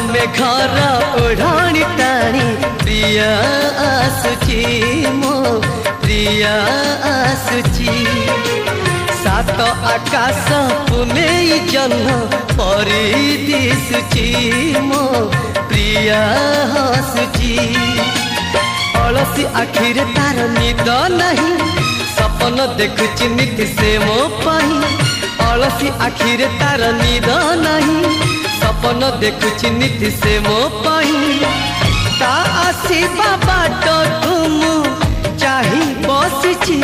में घर ओढ़ाणी टाणी प्रिया आसुची मो प्रिया आसुची सात आकाश पुने जन्म परी दिशुची मो प्रिया हसुची अलसी आखिरे तार निद नहीं सपन देखुची नीति से मो पाई अलसी आखिरे तार निद नहीं सपन देखुची नीति से मो पाई ता आसीबा बाट तुम चाही बसिची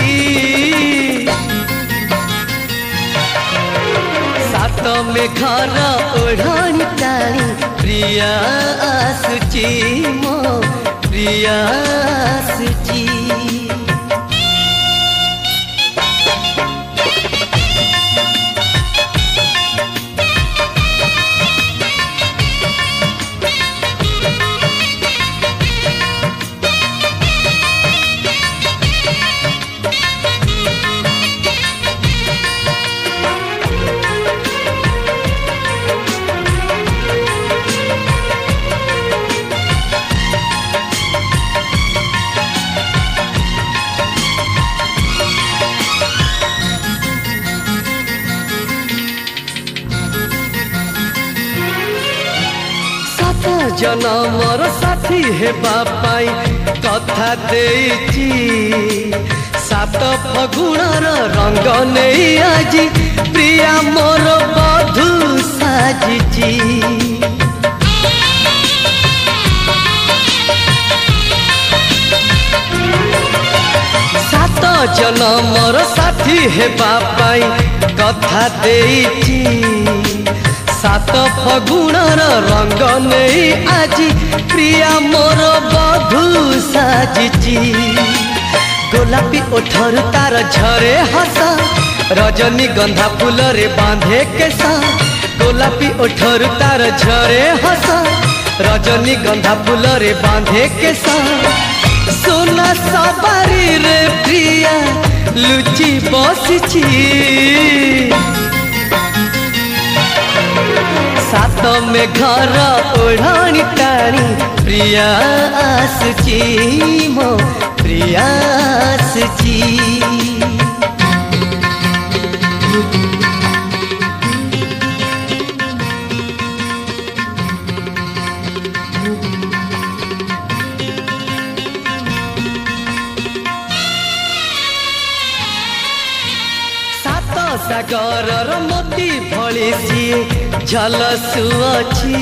सात में घर ओढ़ाणी टाणी प्रिया आसुची मो प्रिया आसुची जनमर साथी हेबा पाई कथा देइची सात फगुणर रंग नहीं आजी प्रिया मोर बधू साजिची सात जनमर साथी हेबा पाई कथा देइची सात फगुणर रंग नहीं आजी प्रिया मोर बधू साजिची गोलापी ओठर तार झरे हस रजनी गंधा फूल रे बांधे केसा गोलापी ओठर तार झरे हस रजनी गंधा फूल रे बांधे केसा सोना सवारी रे प्रिया लुची बसिची सात में घर ओढ़ाणी टाणी प्रिया आसुची मो प्रिया आसुची सागर मोती भली सी झलसुअछि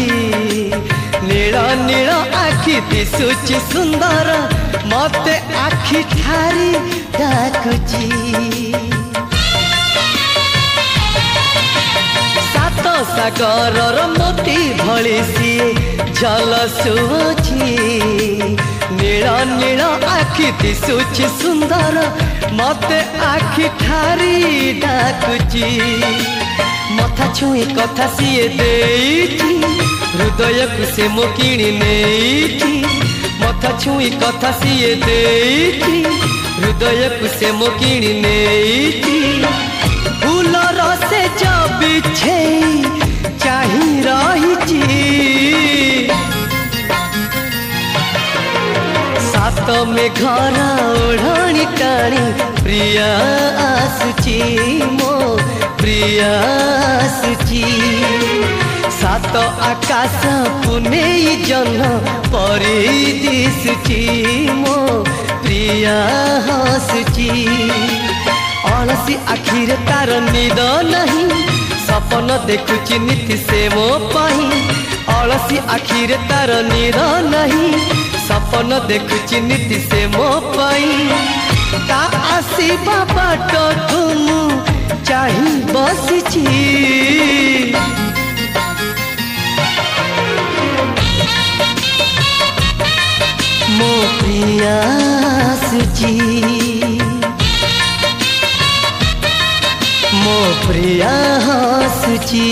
नील नील आखि दिशुची सुंदर मते आखि ठारी डाकुची सात सागर मोती भली सी झलसुअछि नील नील आखि दिशुची सुंदर मते आखि ठारी डाकुची मथा छुई कथा सीए देइची हृदय को से मो किणी नेइची मथा छुई कथा सीए देइची हृदय को से मो किणी नेइची फूल रसे जब बिछे चाही रहिची सात में घर ओढ़ाणी टाणी प्रिया आसुची मो प्रिया आसुची सात आकाश पुने जन्म परी दिशुची मो प्रिया हसुची अलसी आखिरे तार निद नहीं सपन देखुची नीति से मो पाई अलसी आखिरे तार निद नहीं सपन देखुची नीति से मो पाई ता आसीबा बाट तुम चाही बसिची मो प्रिया आसुची मो प्रिया हसुची।